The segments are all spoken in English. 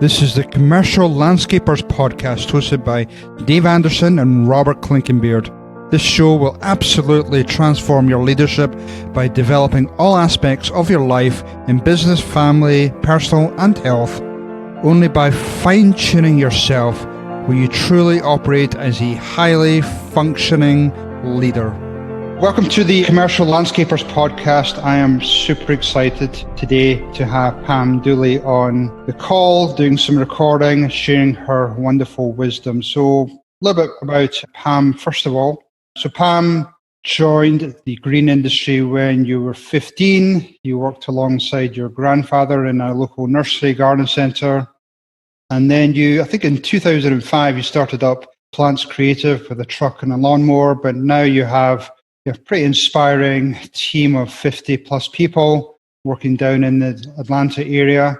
This is the Commercial Landscapers Podcast, hosted by Dave Anderson and Robert Klinkenbeard. This show will absolutely transform your leadership by developing all aspects of your life in business, family, personal and health. Only by fine-tuning yourself will you truly operate as a highly functioning leader. Welcome to the Commercial Landscapers Podcast. I am super excited today to have Pam Dooley on the call, doing some recording, sharing her wonderful wisdom. So a little bit about Pam, first of all. So Pam joined the green industry when you were 15. You worked alongside your grandfather in a local nursery garden centre. And then I think in 2005, you started up Plants Creative with a truck and a lawnmower, but now you have a pretty inspiring team of 50 plus people working down in the Atlanta area,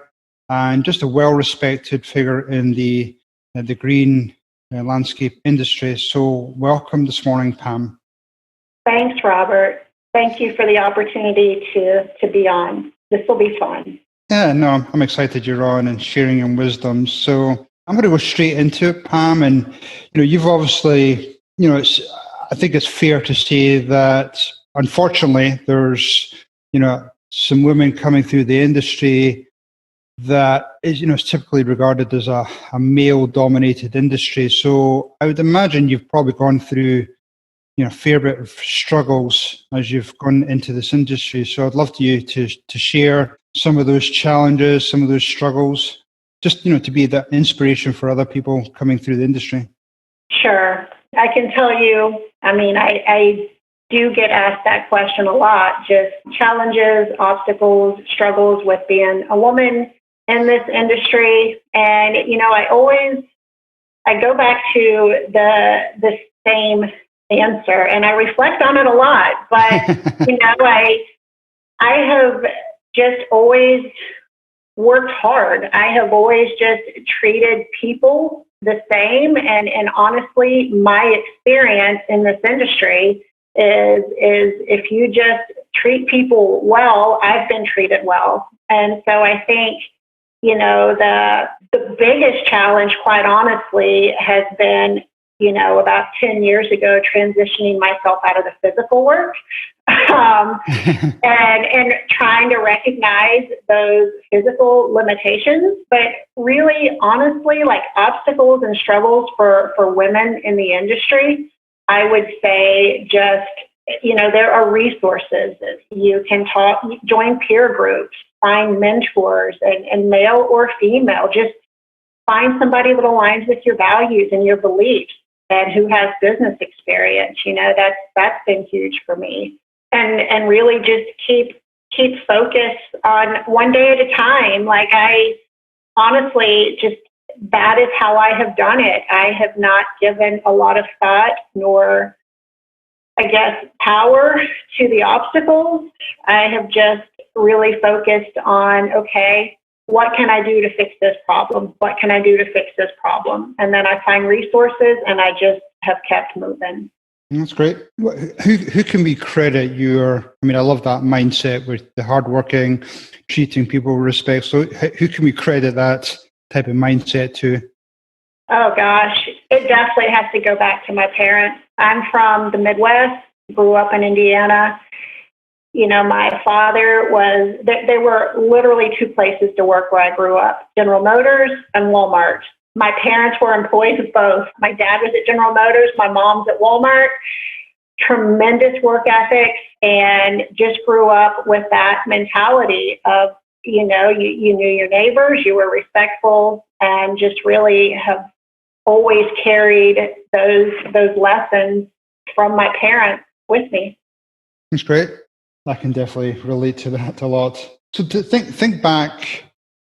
and just a well-respected figure in the green landscape industry. So welcome this morning, Pam. Thanks, Robert. Thank you for the opportunity to be on. This will be fun. Yeah, no, I'm excited you're on and sharing your wisdom. So I'm going to go straight into it, Pam. And, you've obviously, I think it's fair to say that, unfortunately, there's, some women coming through the industry that is typically regarded as a male-dominated industry. So I would imagine you've probably gone through, a fair bit of struggles as you've gone into this industry. So I'd love you to share some of those challenges, some of those struggles, just, to be that inspiration for other people coming through the industry. Sure. I can tell you, I do get asked that question a lot, just challenges, obstacles, struggles with being a woman in this industry. And, I go back to the same answer, and I reflect on it a lot, but, I have just always worked hard. I have always just treated people the same. And honestly, my experience in this industry is if you just treat people well, I've been treated well. And so I think, the biggest challenge, quite honestly, has been, about 10 years ago, transitioning myself out of the physical work and trying to recognize those physical limitations. But really, honestly, like obstacles and struggles for women in the industry, I would say just, there are resources. You can join peer groups, find mentors, and male or female, just find somebody that aligns with your values and your beliefs and who has business experience. That's been huge for me. And really just keep focused on one day at a time. Like I honestly that is how I have done it. I have not given a lot of thought nor, I guess, power to the obstacles. I have just really focused on, okay, what can I do to fix this problem? What can I do to fix this problem? And then I find resources and I just have kept moving. That's great. Who can we credit I love that mindset with the hardworking, treating people with respect. So who can we credit that type of mindset to? Oh gosh, it definitely has to go back to my parents. I'm from the Midwest, grew up in Indiana. My father there were literally two places to work where I grew up, General Motors and Walmart. My parents were employees of both. My dad was at General Motors, my mom's at Walmart. Tremendous work ethics, and just grew up with that mentality of, you knew your neighbors, you were respectful, and just really have always carried those lessons from my parents with me. That's great. I can definitely relate to that a lot. So to think back,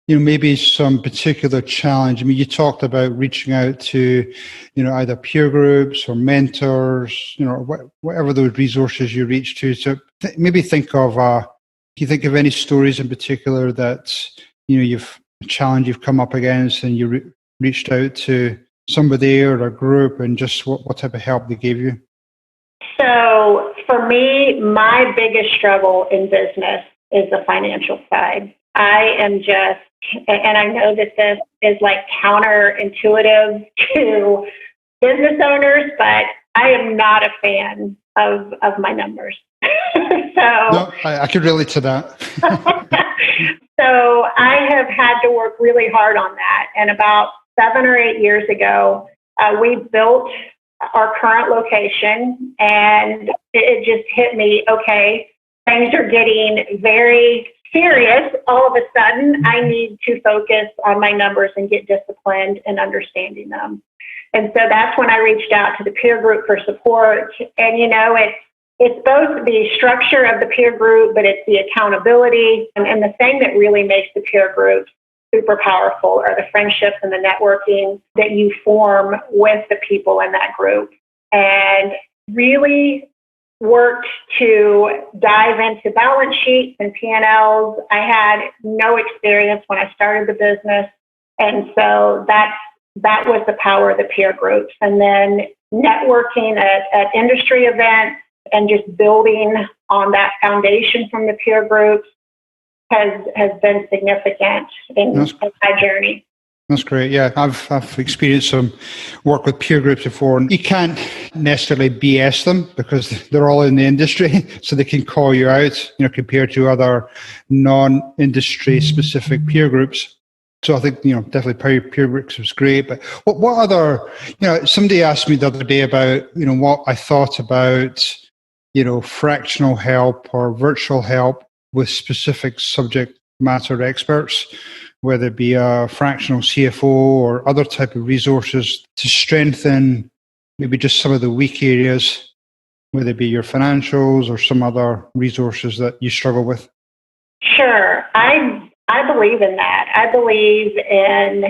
maybe some particular challenge. You talked about reaching out to, either peer groups or mentors, whatever those resources you reach to. So maybe think of, can you think of any stories in particular that, you've a challenge you've come up against and you reached out to somebody or a group, and just what type of help they gave you? So for me, my biggest struggle in business is the financial side. I am just, and I know that this is like counterintuitive to business owners, but I am not a fan of my numbers. No, I could relate to that. So I have had to work really hard on that. And about 7 or 8 years ago, we built our current location, and it just hit me, okay, things are getting very serious. All of a sudden, I need to focus on my numbers and get disciplined in understanding them. And so that's when I reached out to the peer group for support. And, it's both the structure of the peer group, but it's the accountability. And the thing that really makes the peer group super powerful are the friendships and the networking that you form with the people in that group. And really worked to dive into balance sheets and P&Ls. I had no experience when I started the business. And so that was the power of the peer groups. And then networking at industry events and just building on that foundation from the peer groups has been significant in my journey. That's great. Yeah, I've experienced some work with peer groups before, and you can't necessarily BS them because they're all in the industry, so they can call you out, compared to other non-industry specific peer groups. So I think, definitely peer groups was great. But what other, somebody asked me the other day about, what I thought about, fractional help or virtual help with specific subject matter experts, whether it be a fractional CFO or other type of resources to strengthen maybe just some of the weak areas, whether it be your financials or some other resources that you struggle with. Sure. I believe in that. I believe in,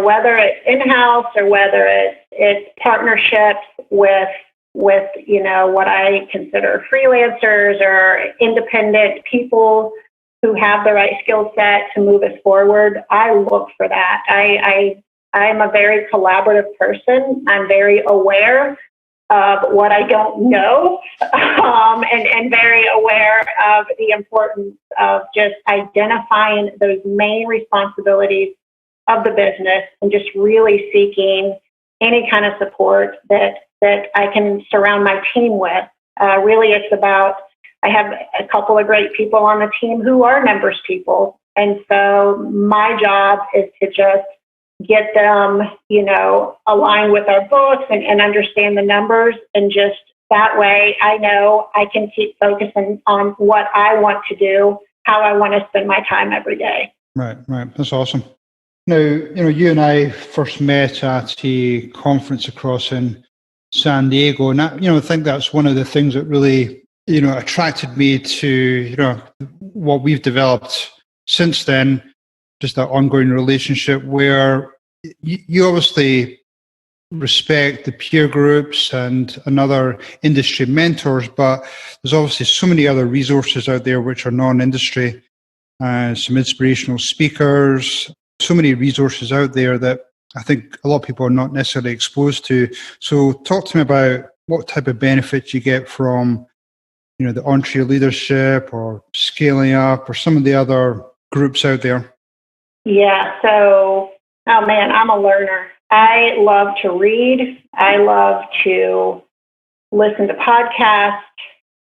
whether it's in-house or whether it's partnerships with what I consider freelancers or independent people who have the right skill set to move us forward. I look for that. I'm a very collaborative person. I'm very aware of what I don't know, and very aware of the importance of just identifying those main responsibilities of the business and just really seeking any kind of support that I can surround my team with. Really, it's about, I have a couple of great people on the team who are numbers people. And so my job is to just get them, aligned with our books and understand the numbers. And just that way, I know I can keep focusing on what I want to do, how I want to spend my time every day. Right. That's awesome. Now, you and I first met at a conference across in San Diego. And I think that's one of the things that really, attracted me to, what we've developed since then, just that ongoing relationship where you obviously respect the peer groups and other industry mentors, but there's obviously so many other resources out there which are non-industry, some inspirational speakers, so many resources out there that I think a lot of people are not necessarily exposed to. So talk to me about what type of benefits you get from, the Entre Leadership or Scaling Up or some of the other groups out there. Yeah. So, oh man, I'm a learner. I love to read. I love to listen to podcasts.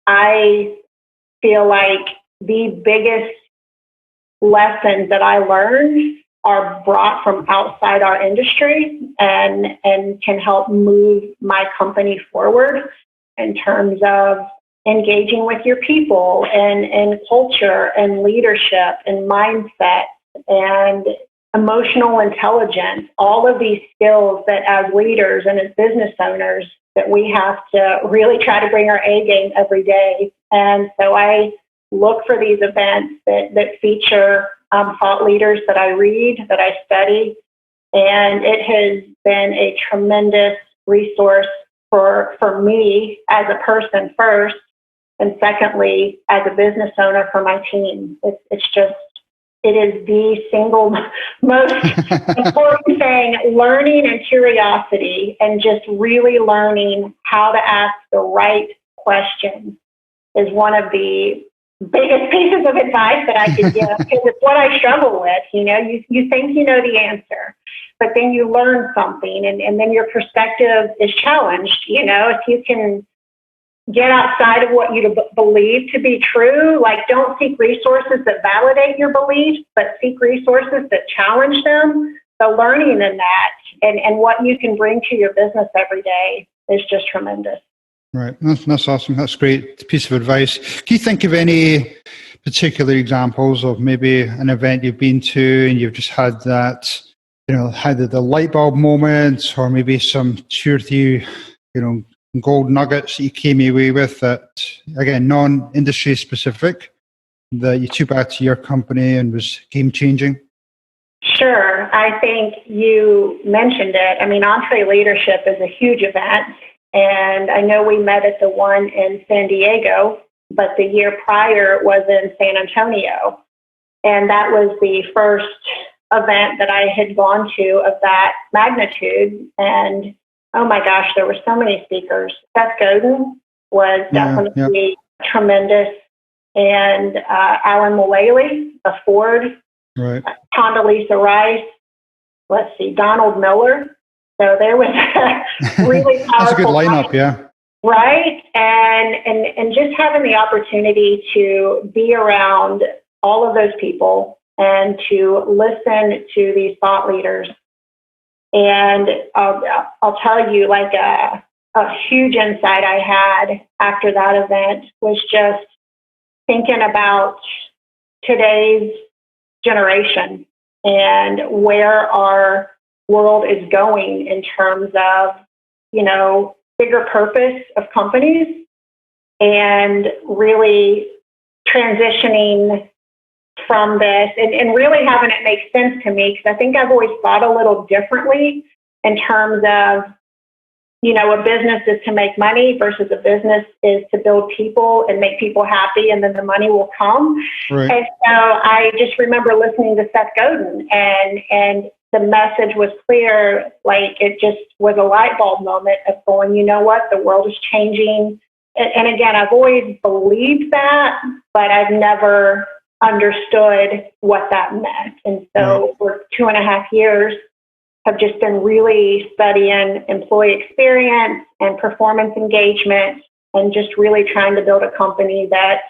I feel like the biggest lessons that I learned are brought from outside our industry and can help move my company forward in terms of engaging with your people and culture and leadership and mindset and emotional intelligence, all of these skills that as leaders and as business owners that we have to really try to bring our A game every day. And so I look for these events that feature thought leaders that I read, that I study, and it has been a tremendous resource for me as a person first, and secondly, as a business owner for my team. It is the single most important thing, learning and curiosity, and just really learning how to ask the right questions is one of the biggest pieces of advice that I could give, because it's what I struggle with. You think you know the answer, but then you learn something, and then your perspective is challenged. If you can get outside of what you believe to be true, like don't seek resources that validate your beliefs, but seek resources that challenge them. The learning in that and what you can bring to your business every day is just tremendous. Right. That's awesome. That's a great piece of advice. Can you think of any particular examples of maybe an event you've been to and you've just had that, had the light bulb moment, or maybe some 2 or 3, gold nuggets that you came away with that, again, non-industry specific, that you took back to your company and was game changing? Sure. I think you mentioned it. Entree Leadership is a huge event. And I know we met at the one in San Diego, but the year prior was in San Antonio. And that was the first event that I had gone to of that magnitude. And oh my gosh, there were so many speakers. Seth Godin was definitely tremendous. And Alan Mullally of Ford, right. Condoleezza Rice, Donald Miller. So there was a really powerful. That's a good lineup, yeah. Right, and just having the opportunity to be around all of those people and to listen to these thought leaders. And I'll tell you, like a huge insight I had after that event was just thinking about today's generation and where our world is going in terms of, bigger purpose of companies and really transitioning from this and really having it make sense to me, because I think I've always thought a little differently in terms of, a business is to make money versus a business is to build people and make people happy, and then the money will come. Right. And so I just remember listening to Seth Godin, and the message was clear. Like, it just was a light bulb moment of going, you know what, the world is changing. And again, I've always believed that, but I've never understood what that meant. And so for 2.5 years, I've just been really studying employee experience and performance engagement, and just really trying to build a company that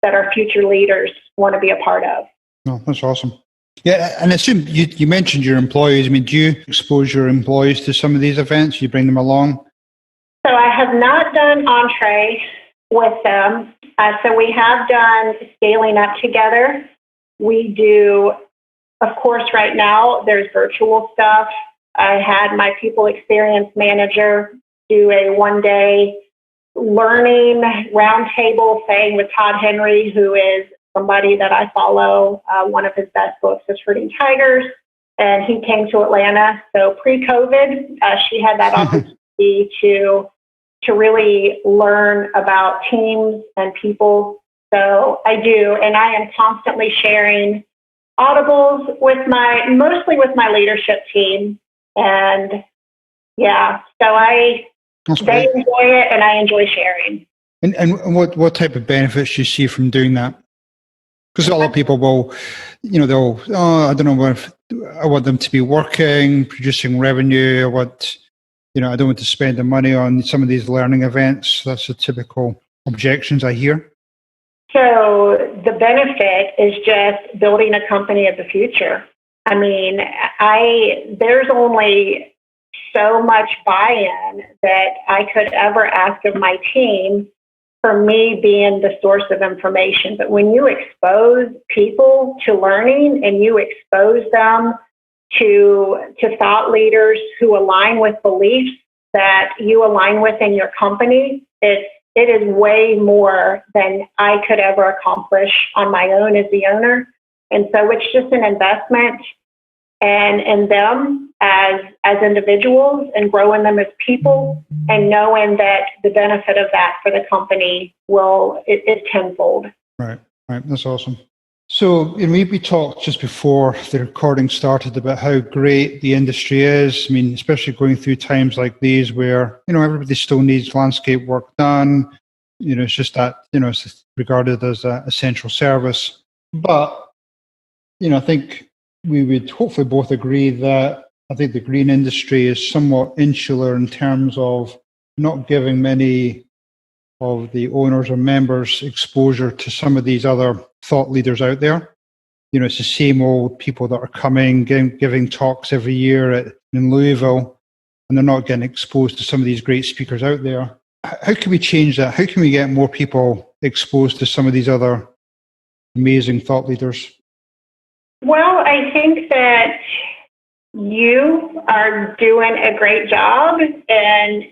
our future leaders want to be a part of. Oh, that's awesome. Yeah, and I assume you mentioned your employees. Do you expose your employees to some of these events? You bring them along? So I have not done entree with them. So we have done scaling up together. We do, of course, right now there's virtual stuff. I had my people experience manager do a 1-day learning roundtable thing with Todd Henry, who is somebody that I follow. One of his best books is Herding Tigers, and he came to Atlanta. So pre-COVID, she had that opportunity to really learn about teams and people. So I do, and I am constantly sharing audibles mostly with my leadership team. And yeah, so they enjoy it, and I enjoy sharing. And what type of benefits do you see from doing that? Because a lot of people will, I don't know if I want them to be working, producing revenue. I don't want to spend the money on some of these learning events. That's the typical objections I hear. So the benefit is just building a company of the future. There's only so much buy-in that I could ever ask of my team for me being the source of information. But when you expose people to learning and you expose them to thought leaders who align with beliefs that you align with in your company, it is way more than I could ever accomplish on my own as the owner. And so it's just an investment and them as individuals, and growing them as people, and knowing that the benefit of that for the company is tenfold. Right. That's awesome. So we talked just before the recording started about how great the industry is. Especially going through times like these where, everybody still needs landscape work done. It's just that, it's regarded as an essential service. But, I think we would hopefully both agree that I think the green industry is somewhat insular in terms of not giving many of the owners or members exposure to some of these other thought leaders out there. It's the same old people that are coming, giving talks every year in Louisville, and they're not getting exposed to some of these great speakers out there. How can we change that? How can we get more people exposed to some of these other amazing thought leaders? Well, I think that you are doing a great job and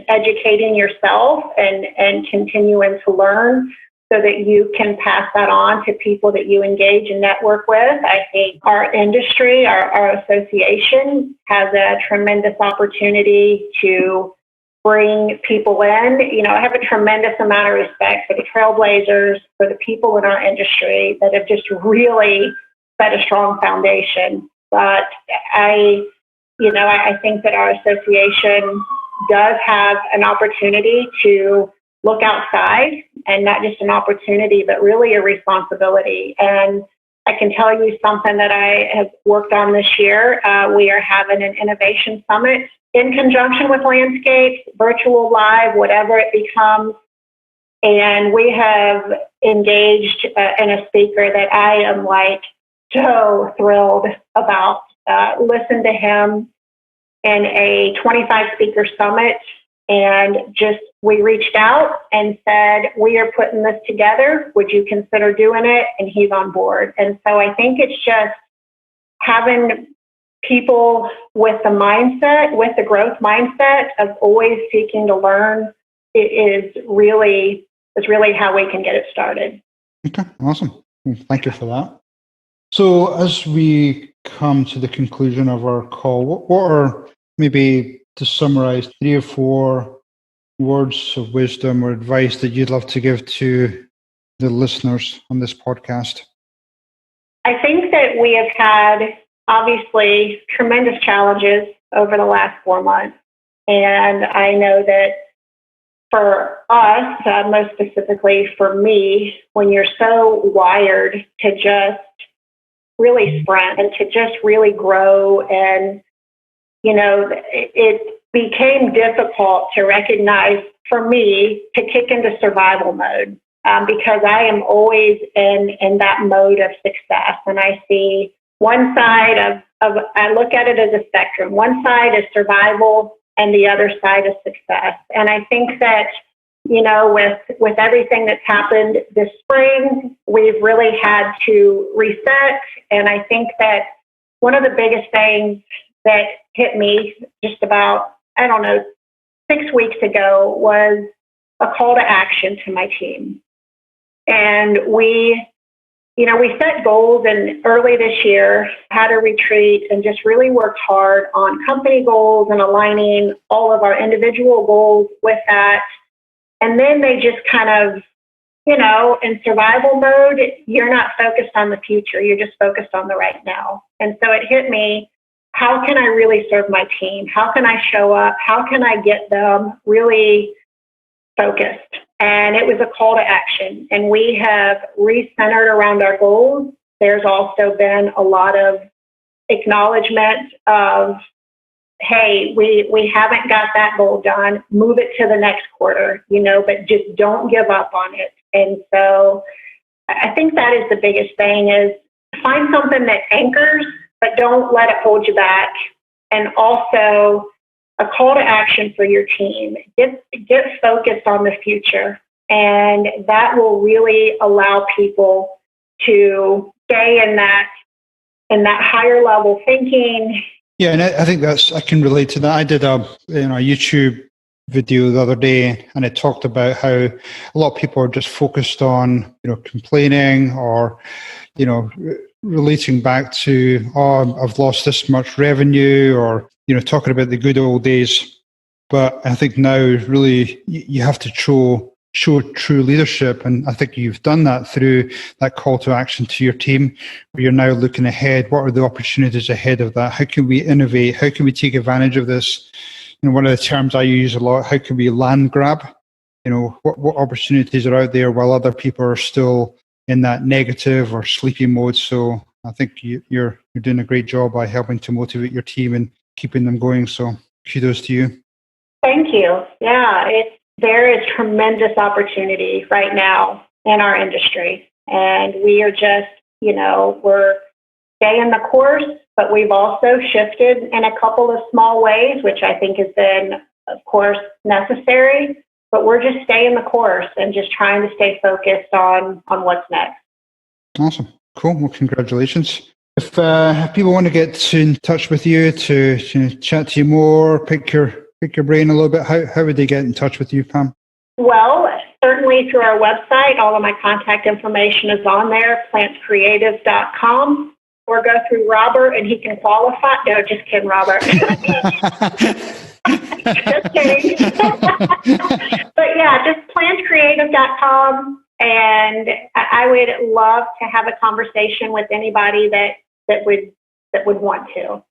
educating yourself and continuing to learn so that you can pass that on to people that you engage and network with. I think our industry, our association has a tremendous opportunity to bring people in. I have a tremendous amount of respect for the trailblazers, for the people in our industry that have just really set a strong foundation. But I think that our association does have an opportunity to look outside, and not just an opportunity, but really a responsibility. And I can tell you something that I have worked on this year. We are having an innovation summit in conjunction with Landscapes, virtual, live, whatever it becomes. And we have engaged in a speaker that I am so thrilled about. Listen to him in a 25 speaker summit, and we reached out and said, we are putting this together. Would you consider doing it? And he's on board. And so I think it's just having people with the growth mindset of always seeking to learn is really how we can get it started. Okay, awesome. Well, thank you for that. So as we come to the conclusion of our call, what are, maybe to summarize, 3 or 4 words of wisdom or advice that you'd love to give to the listeners on this podcast? I think that we have had, obviously, tremendous challenges over the last 4 months. And I know that for us, most specifically for me, when you're so wired to just really sprint and to just really grow, and it became difficult to recognize, for me, to kick into survival mode, because I am always in that mode of success. And I see one side I look at it as a spectrum. One side is survival and the other side is success. And I think that, with everything that's happened this spring, we've really had to reset. And I think that one of the biggest things that hit me just about, 6 weeks ago was a call to action to my team. And we set goals, and early this year had a retreat and just really worked hard on company goals and aligning all of our individual goals with that. And then they just kind of, in survival mode, you're not focused on the future. You're just focused on the right now. And so it hit me, how can I really serve my team? How can I show up? How can I get them really focused? And it was a call to action. And we have recentered around our goals. There's also been a lot of acknowledgement of, hey, we haven't got that goal done. Move it to the next quarter, but just don't give up on it. And so I think that is the biggest thing, is find something that anchors, but don't let it hold you back. And also a call to action for your team. Get focused on the future. And that will really allow people to stay in that higher level thinking. Yeah, and I think I can relate to that. I did a YouTube video the other day, and it talked about how a lot of people are just focused on, complaining or, relating back to, I've lost this much revenue, or, talking about the good old days. But I think now really you have to show true leadership. And I think you've done that through that call to action to your team, where you're now looking ahead. What are the opportunities ahead of that? How can we innovate? How can we take advantage of this? One of the terms I use a lot, how can we land grab? what opportunities are out there while other people are still in that negative or sleepy mode. So I think you're doing a great job by helping to motivate your team and keeping them going. So kudos to you. Thank you. Yeah, there is tremendous opportunity right now in our industry. And we are just, we're staying the course, but we've also shifted in a couple of small ways, which I think has been, of course, necessary. But we're just staying the course and just trying to stay focused on what's next. Awesome. Cool. Well, congratulations. If people want to get in touch with you to chat to you more, pick your brain a little bit, how would they get in touch with you, Pam? Well, certainly through our website. All of my contact information is on there, plantscreative.com, or go through Robert and he can qualify. No, just kidding, Robert. Just kidding. But yeah, just plantscreative.com. And I would love to have a conversation with anybody that would want to.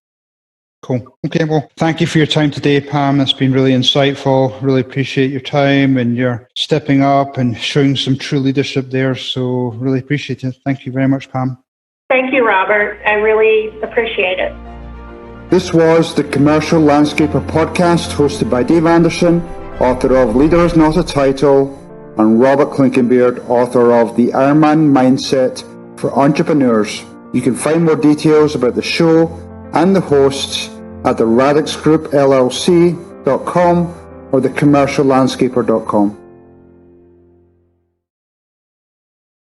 Cool. Okay, well, thank you for your time today, Pam. It's been really insightful. Really appreciate your time and your stepping up and showing some true leadership there. So really appreciate it. Thank you very much, Pam. Thank you, Robert. I really appreciate it. This was the Commercial Landscaper podcast hosted by Dave Anderson, author of Leader is Not a Title, and Robert Klinkenbeard, author of The Ironman Mindset for Entrepreneurs. You can find more details about the show and the hosts at the radixgroupllc.com or thecommerciallandscaper.com.